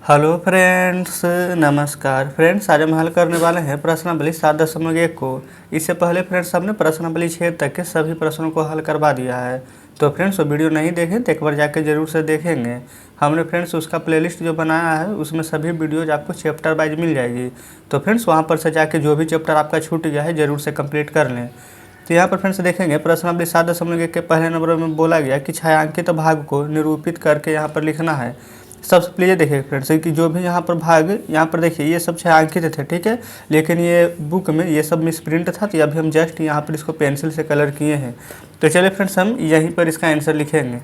Hello friends, नमस्कार friends. आज हम हल करने वाले हैं प्रश्नावली 7.1 को। इससे पहले फ्रेंड्स हमने प्रश्नावली 6 तक के सभी प्रश्नों को हल करवा दिया है। तो फ्रेंड्स वो वीडियो नहीं देखें तो एक बार जाके ज़रूर से देखेंगे। हमने फ्रेंड्स उसका प्लेलिस्ट जो बनाया है उसमें सभी वीडियोज आपको चैप्टर वाइज मिल जाएगी। तो फ्रेंड्स वहाँ पर से जाके जो भी चैप्टर आपका छूट गया है ज़रूर से कंप्लीट कर लें। तो यहाँ पर फ्रेंड्स देखेंगे प्रश्नावली 7.1 के पहले नंबर में बोला गया कि छायांकित भाग को निरूपित करके यहाँ पर लिखना है। सबसे पहले देखिए फ्रेंड्स कि जो भी यहाँ पर भाग यहाँ पर देखिए ये सब छायांकित थे, ठीक है, लेकिन ये बुक में ये सब मिसप्रिंट था। तो अभी हम जस्ट यहाँ पर इसको पेंसिल से कलर किए हैं। तो चलिए फ्रेंड्स हम यहीं पर इसका आंसर लिखेंगे।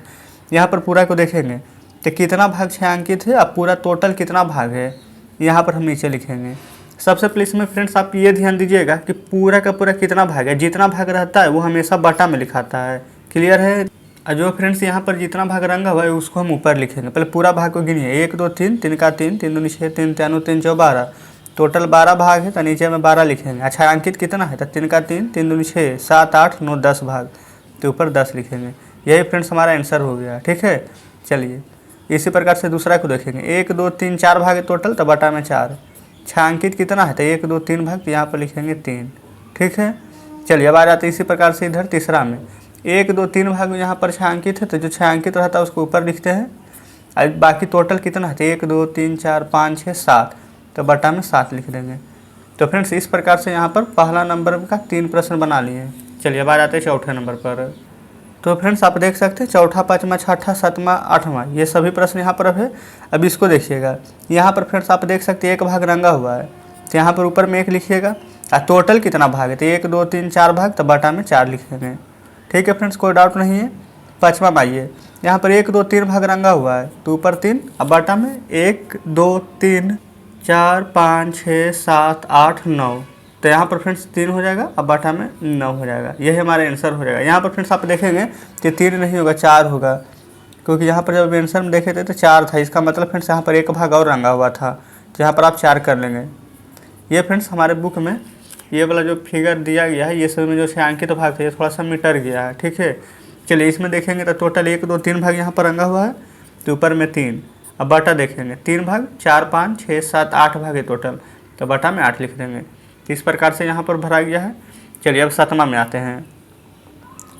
यहाँ पर पूरा को देखेंगे तो कितना भाग छायांकित है, अब पूरा टोटल कितना भाग है यहाँ पर हम नीचे लिखेंगे। सबसे पहले इसमें फ्रेंड्स आप ये ध्यान दीजिएगा कि पूरा का पूरा कितना भाग है। जितना भाग रहता है वो हमेशा बटा में लिखाता है, क्लियर है। और जो फ्रेंड्स यहाँ पर जितना भाग रंगा हुआ है उसको हम ऊपर लिखेंगे। पहले पूरा भाग को गिनिए, 1 2 3, 3 का 3, 3 दूनी 6, 3 3 3 4 12, टोटल 12 भाग है। तो नीचे में 12 लिखेंगे। अच्छा अंकित कितना है, तो 3 का 3, 3 दूनी 6, 7 8 9 10 भाग, तो ऊपर 10 लिखेंगे। यही फ्रेंड्स हमारा आंसर हो गया, ठीक है। चलिए इसी प्रकार से दूसरा को देखेंगे। 1 2 3 4 भाग है टोटल, तो बटा में 4। छायांकित कितना है, तो 1 2 3 भाग, तो यहाँ पर लिखेंगे 3, ठीक है। चलिए अब आ जाते हैं इसी प्रकार से इधर तीसरा में 1 2 3 भाग में यहाँ पर छायांकित है, तो जो छायांकित रहता है उसको ऊपर लिखते हैं। और बाकी टोटल कितना है, तो 1 2 3 4 5 6 7, तो बटा में 7 लिख देंगे। तो फ्रेंड्स इस प्रकार से यहाँ पर पहला नंबर का 3 प्रश्न बना लिए। चलिए अब आ जाते हैं चौथे नंबर पर। तो फ्रेंड्स आप देख सकते हैं चौथा, पाँचवा, छठा, सातवां, आठवां ये सभी प्रश्न यहाँ पर है। अब इसको देखिएगा, यहाँ पर फ्रेंड्स आप देख सकते हैं एक भाग रंगा हुआ है, तो यहाँ पर ऊपर में 1 लिखिएगा। और टोटल कितना भाग है, तो 1 2 3 4 भाग, तो बटा में 4 लिखेंगे, ठीक है फ्रेंड्स, कोई डाउट नहीं है। पाँचवा में आइए, यहाँ पर 1 2 3 भाग रंगा हुआ है, तो ऊपर 3, अब बटा में 1 2 3 4 5 6 7 8 9, तो यहाँ पर फ्रेंड्स 3 हो जाएगा, अब बटा में 9 हो जाएगा। यही हमारा आंसर हो जाएगा। यहाँ पर फ्रेंड्स आप देखेंगे कि 3 नहीं होगा, 4 होगा, क्योंकि यहाँ पर जब आंसर में देखे थे तो 4 था। इसका मतलब फ्रेंड्स यहाँ पर एक भाग और रंगा हुआ था, तो यहाँ पर आप 4 कर लेंगे। ये फ्रेंड्स हमारे बुक में ये वाला जो फिगर दिया गया है, ये सब में जो छायांकित भाग था ये थोड़ा सा मिटर गया है, ठीक है। चलिए इसमें देखेंगे तो टोटल 1 2 3 भाग यहाँ पर रंगा हुआ है, तो ऊपर में 3, अब बटा देखेंगे 3 भाग, 4 5 6 7 8 भाग है टोटल, तो बटा में 8 लिख देंगे। इस प्रकार से यहाँ पर भरा गया है। चलिए अब सातवां में आते हैं।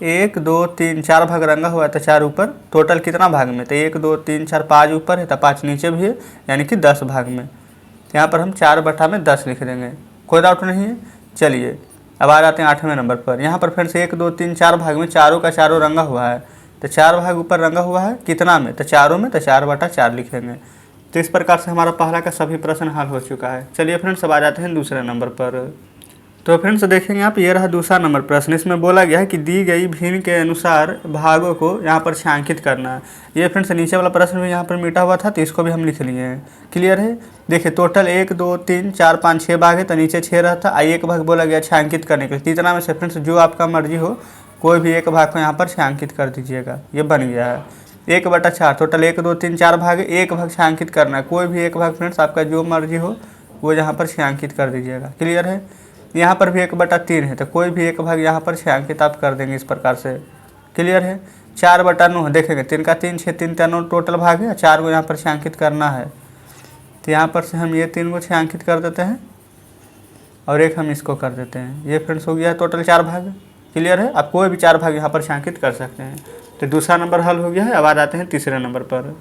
1 2 3 4 भाग रंगा हुआ है, तो 4 ऊपर, टोटल कितना भाग में, तो 1 2 3 4 5 ऊपर है, तो 5 नीचे भी है, यानी कि 10 भाग में। यहाँ पर हम 4 बटा में 10 लिख देंगे, कोई डाउट नहीं है। चलिए अब आ जाते हैं 8वें नंबर पर। यहाँ पर फ्रेंड्स 1 2 3 4 भाग में चारों का चारों रंगा हुआ है, तो 4 भाग ऊपर रंगा हुआ है, कितना में, तो चारों में, तो 4 बटा 4 लिखेंगे। तो इस प्रकार से हमारा पहला का सभी प्रश्न हल हो चुका है। चलिए फ्रेंड्स अब आ जाते हैं दूसरे नंबर पर। तो फ्रेंड्स देखेंगे आप, ये रहा दूसरा नंबर प्रश्न। इसमें बोला गया है कि दी गई भिन्न के अनुसार भागों को यहाँ पर छायांकित करना है। ये फ्रेंड्स नीचे वाला प्रश्न भी यहाँ पर मिटा हुआ था, तो इसको भी हम लिख लिए हैं, क्लियर है। देखिए टोटल 1 2 3 4 5 6 भाग है, तो नीचे 6 रहता, एक भाग बोला गया छायांकित करने के लिए। कितना में से फ्रेंड्स जो आपका मर्जी हो, कोई भी एक भाग को यहाँ पर छायांकित कर दीजिएगा। ये बन गया है 1 बटा 4, टोटल 1 2 3 4 भाग है, एक भाग छायांकित करना है। कोई भी एक भाग फ्रेंड्स आपका जो मर्जी हो वो यहाँ पर छायांकित कर दीजिएगा, क्लियर है। यहाँ पर भी 1 बटा 3 है, तो कोई भी एक भाग यहाँ पर छायांकित आप कर देंगे इस प्रकार से, क्लियर है। 4 बटा 9 देखेंगे, 3 का 3 6 3 3 9 टोटल भाग है, 4 को यहाँ पर छायांकित करना है, तो यहाँ पर से हम ये 3 को छायांकित कर देते हैं और एक हम इसको कर देते हैं। ये फ्रेंड्स हो गया टोटल 4 भाग, क्लियर है। आप कोई भी 4 भाग यहाँ पर छायांकित कर सकते हैं। तो दूसरा नंबर हल हो गया है। अब आ जाते हैं तीसरे नंबर पर।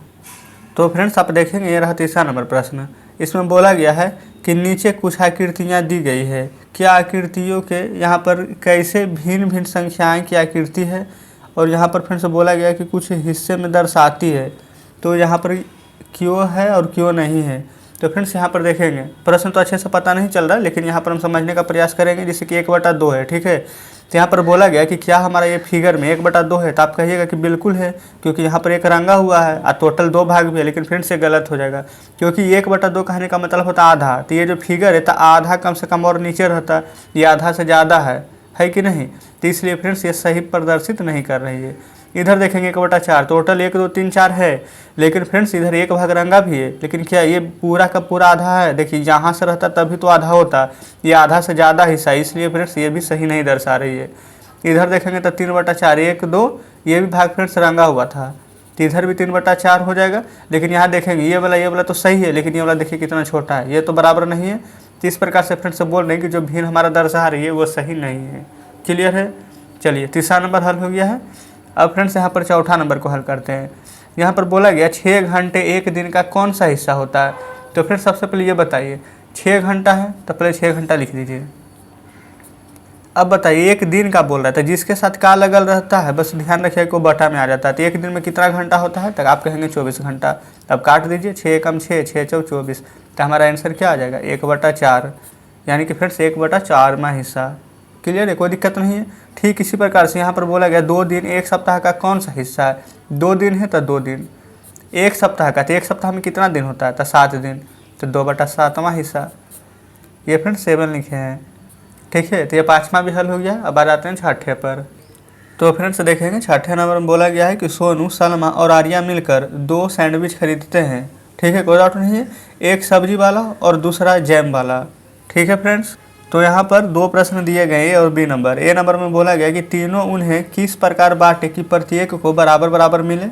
तो फ्रेंड्स आप देखेंगे ये रहा तीसरा नंबर प्रश्न। इसमें बोला गया है कि नीचे कुछ आकृतियाँ दी गई है, क्या आकृतियों के यहाँ पर कैसे भिन्न भिन्न संख्याएं की आकृति है, और यहाँ पर फ्रेंड्स बोला गया है कि कुछ हिस्से में दर्शाती है, तो यहाँ पर क्यों है और क्यों नहीं है। तो फ्रेंड्स यहाँ पर देखेंगे, प्रश्न तो अच्छे से पता नहीं चल रहा है, लेकिन यहाँ पर हम समझने का प्रयास करेंगे। जैसे कि 1 बटा 2 है, ठीक है, तो यहाँ पर बोला गया कि क्या हमारा ये फिगर में 1 बटा 2 है, तो आप कहिएगा कि बिल्कुल है, क्योंकि यहाँ पर एक रंगा हुआ है और टोटल 2 भाग भी है। लेकिन फ्रेंड्स ये गलत हो जाएगा, क्योंकि 1 बटा 2 कहने का मतलब होता है आधा। तो ये जो फिगर है तो आधा कम से कम और नीचे रहता, ये आधा से ज़्यादा है कि नहीं। तो इसलिए फ्रेंड्स ये सही प्रदर्शित नहीं कर रही है। इधर देखेंगे 1 बटा 4, टोटल 1 2 3 4 है, लेकिन फ्रेंड्स इधर एक भाग रंगा भी है, लेकिन क्या ये पूरा का पूरा आधा है। देखिए यहाँ से रहता तभी तो आधा होता, ये आधा से ज़्यादा हिस्सा, इसलिए फ्रेंड्स ये भी सही नहीं दर्शा रही है। इधर देखेंगे तो 3 बटा 4 1 2, ये भी भाग फ्रेंड्स रंगा हुआ था, तो इधर भी 3/4 हो जाएगा। लेकिन यहाँ देखेंगे ये वाला तो सही है, लेकिन ये वाला देखिए कितना छोटा है, ये तो बराबर नहीं है। तो इस प्रकार से फ्रेंड्स बोल रहे हैं कि जो भिन्न हमारा दर्शा रही है वो सही नहीं है। क्लियर है। चलिए तीसरा नंबर हल हो गया है। अब फ्रेंड्स यहाँ पर चौथा नंबर को हल करते हैं। यहाँ पर बोला गया 6 घंटे एक दिन का कौन सा हिस्सा होता है। तो फ्रेंड्स सबसे पहले ये बताइए, 6 घंटा है तो पहले 6 घंटा लिख दीजिए। अब बताइए एक दिन का बोल रहा था, जिसके साथ का लगल रहता है बस ध्यान रखिए को बटा में आ जाता है। तो एक दिन में कितना घंटा होता है, तक आप कहेंगे 24 घंटा। अब काट दीजिए, 6 कम 6, 6 चौ 24। तो हमारा आंसर क्या आ जाएगा, 1/4, यानी कि फ्रेंड्स 1/4वां हिस्सा। क्लियर है, कोई दिक्कत नहीं है। ठीक इसी प्रकार से यहाँ पर बोला गया 2 दिन एक सप्ताह का कौन सा हिस्सा है। 2 दिन है तो 2 दिन, एक सप्ताह का तो एक सप्ताह में कितना दिन होता है, तो 7 दिन, तो 2/7वां हिस्सा। ये फ्रेंड्स 7 लिखे हैं। ठीक है, तो ये 5वां भी हल हो गया। अब आ जाते हैं छठे पर। तो फ्रेंड्स देखेंगे छठे नंबर में बोला गया है कि सोनू, सलमा और आर्या मिलकर 2 सैंडविच खरीदते हैं। ठीक है, कोई डाउट नहीं है। एक सब्जी वाला और दूसरा जैम वाला। ठीक है फ्रेंड्स, तो यहाँ पर 2 प्रश्न दिए गए ए और बी नंबर। ए नंबर में बोला गया कि तीनों उन्हें किस प्रकार बांटे कि प्रत्येक को बराबर बराबर मिले।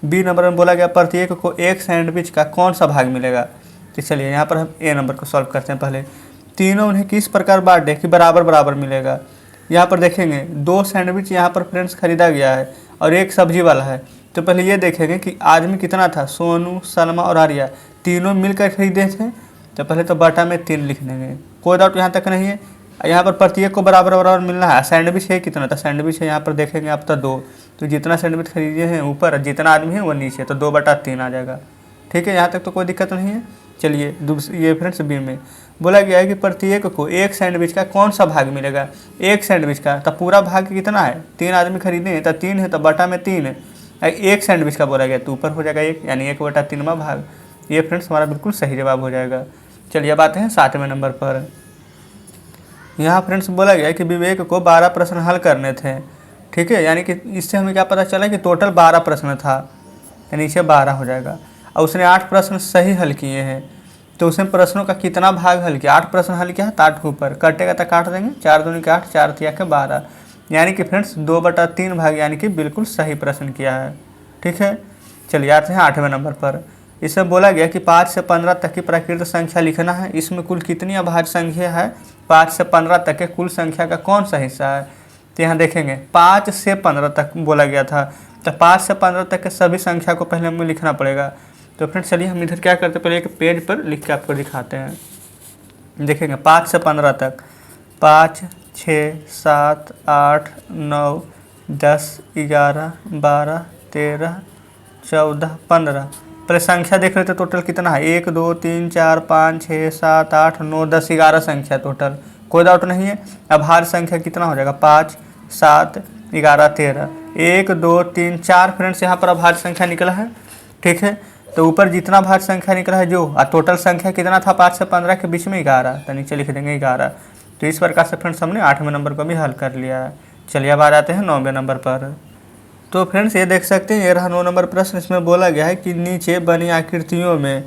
बी नंबर में बोला गया प्रत्येक को एक सैंडविच का कौन सा भाग मिलेगा। तो चलिए यहाँ पर हम ए नंबर को सॉल्व करते हैं। पहले तीनों उन्हें किस प्रकार बांटे कि बराबर बराबर मिलेगा। यहाँ पर देखेंगे 2 सैंडविच यहाँ पर फ्रेंड्स खरीदा गया है और एक सब्जी वाला है। तो पहले ये देखेंगे कि आदमी कितना था, सोनू, सलमा और आर्या तीनों मिलकर खरीदे थे। तो पहले तो बटा में 3 लिख देंगे, कोई डाउट यहाँ तक नहीं है। यहाँ पर प्रत्येक को बराबर बराबर मिलना है। सैंडविच है कितना, तो सैंडविच है यहाँ पर देखेंगे आप तो 2, तो जितना सैंडविच खरीदे हैं ऊपर, जितना आदमी है वो नीचे, तो 2/3 आ जाएगा। ठीक है, यहाँ तक तो कोई दिक्कत नहीं है। चलिए ये फ्रेंड्स बी में बोला गया है कि प्रत्येक को एक सैंडविच का कौन सा भाग मिलेगा। एक सैंडविच का तो पूरा भाग कितना है, 3 आदमी खरीदे हैं तो 3 है, तो बटा में 3 है। एक सैंडविच का बोला गया तो ऊपर हो जाएगा 1, यानी 1/3वां भाग। ये फ्रेंड्स हमारा बिल्कुल सही जवाब हो जाएगा। चलिए अब आते हैं 7वें नंबर पर। यहाँ फ्रेंड्स बोला गया कि विवेक को 12 प्रश्न हल करने थे। ठीक है, यानी कि इससे हमें क्या पता चला कि टोटल 12 प्रश्न था, यानी नीचे 12 हो जाएगा। और उसने 8 प्रश्न सही हल किए हैं। तो उसने प्रश्नों का कितना भाग हल किया, 8 प्रश्न हल किया, तो 8 के ऊपर कटेगा तो काट देंगे, 4 दूनी के 8, 4 तिया के 12, यानी कि फ्रेंड्स 2/3 भाग, यानी कि बिल्कुल सही प्रश्न किया है। ठीक है, चलिए आते हैं 8वें नंबर पर। इसमें बोला गया कि 5 से 15 तक की प्राकृतिक संख्या लिखना है। इसमें कुल कितनी अभाज्य संख्या है, 5 से 15 तक के कुल संख्या का कौन सा हिस्सा है। तो यहाँ देखेंगे 5 से 15 तक बोला गया था, तो 5 से 15 तक के सभी संख्या को पहले हमें लिखना पड़ेगा। तो फ्रेंड्स चलिए हम इधर क्या करते हैं, पहले एक पेज पर लिख के आपको दिखाते हैं। देखेंगे 5 से 15 तक, 5, 6, 7, 8, 9, 10, 11, 12, 13, 14, 15। पहले संख्या देख लेते टोटल कितना है, 1, 2, 3, 4, 5, 6, 7, 8, 9, 10, 11 संख्या टोटल, कोई डाउट नहीं है। अब हार संख्या कितना हो जाएगा, 5, 7, 11, 13, 1, 2, 3, 4 फ्रेंड्स यहाँ पर अभाज्य संख्या निकला है। ठीक है, तो ऊपर जितना भाज्य संख्या निकला है जो, और टोटल संख्या कितना था 5 से 15 के बीच में 11, तो नीचे लिख देंगे 11। तो इस प्रकार से फ्रेंड्स हमने 8वें नंबर को भी हल कर लिया है। चलिए अब आ जाते हैं 9वें नंबर पर। तो फ्रेंड्स ये देख सकते हैं, ये रहा 9 नंबर प्रश्न। इसमें बोला गया है कि नीचे बनी आकृतियों में,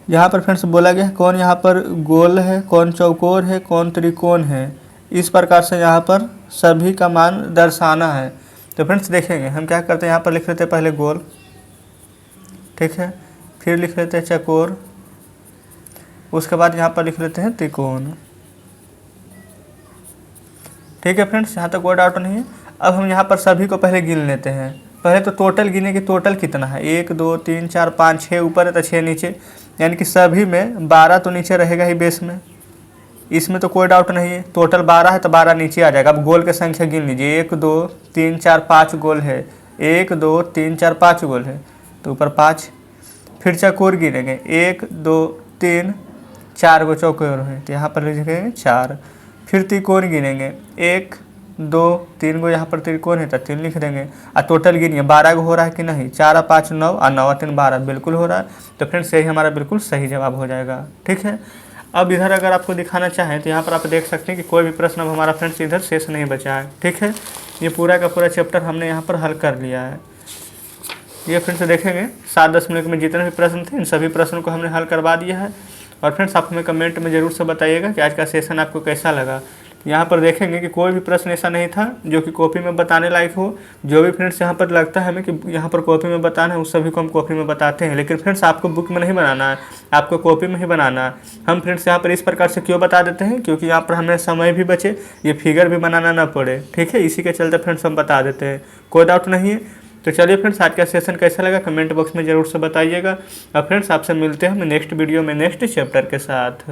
यहाँ पर फ्रेंड्स बोला गया है कौन यहाँ पर गोल है, कौन चौकोर है, कौन त्रिकोण है। इस प्रकार से यहाँ पर सभी का मान दर्शाना है। तो फ्रेंड्स देखेंगे हम क्या करते हैं, यहाँ पर लिख लेते हैं पहले गोल, ठीक है, फिर लिख लेते हैं चौकोर, उसके बाद यहाँ पर लिख लेते हैं त्रिकोण। ठीक है फ्रेंड्स, यहाँ तक कोई डाउट नहीं है। अब हम यहाँ पर सभी को पहले गिन लेते हैं। पहले तो टोटल गिने कि टोटल कितना है, 1, 2, 3, 4, 5, 6 ऊपर है तो 6 नीचे, यानी कि सभी में 12 तो नीचे रहेगा ही बेस में, इसमें तो कोई डाउट नहीं है। टोटल 12 है तो 12 नीचे आ जाएगा। अब गोल की संख्या गिन लीजिए, 1, 2, 3, 4, 5 गोल है, 1, 2, 3, 4, 5 गोल है, तो ऊपर 5। फिर चौकोर गिनेंगे, 1, 2, 3, 4 गो चौकोर है, तो यहाँ पर लिखेंगे 4। फिर त्रिकोण गिनेंगे, 1, 2, 3 गो यहाँ पर त्रिकोण है तो 3 लिख देंगे। और टोटल गिनिए 12 गो हो रहा है कि नहीं, 4 और 5 9 और 9 और 3 12 बिल्कुल हो रहा है। तो फ्रेंड्स यही हमारा बिल्कुल सही जवाब हो जाएगा। ठीक है, अब इधर अगर आपको दिखाना चाहें तो यहाँ पर आप देख सकते हैं कि कोई भी प्रश्न अब हमारा फ्रेंड्स इधर शेष नहीं बचा है। ठीक है, ये पूरा का पूरा चैप्टर हमने यहाँ पर हल कर लिया है। ये फ्रेंड्स देखेंगे 7-10 मिनट में जितने भी प्रश्न थे इन सभी प्रश्नों को हमने हल करवा दिया है। और फ्रेंड्स आप हमें कमेंट में ज़रूर से बताइएगा कि आज का सेशन आपको कैसा लगा। यहाँ पर देखेंगे कि कोई भी प्रश्न ऐसा नहीं था जो कि कॉपी में बताने लायक हो। जो भी फ्रेंड्स यहाँ पर लगता है हमें कि यहाँ पर कॉपी में बताना है, उस सभी को हम कॉपी में बताते हैं। लेकिन फ्रेंड्स आपको बुक में नहीं बनाना है, आपको कॉपी में ही बनाना है। हम फ्रेंड्स यहाँ पर इस प्रकार से क्यों बता देते हैं, क्योंकि यहाँ पर हमें समय भी बचे, ये फिगर भी बनाना ना पड़े। ठीक है, इसी के चलते फ्रेंड्स हम बता देते हैं, कोई डाउट नहीं है। तो चलिए फ्रेंड्स, आज का सेशन कैसा लगा कमेंट बॉक्स में ज़रूर से बताइएगा। और फ्रेंड्स आपसे मिलते हैं हम नेक्स्ट वीडियो में नेक्स्ट चैप्टर के साथ।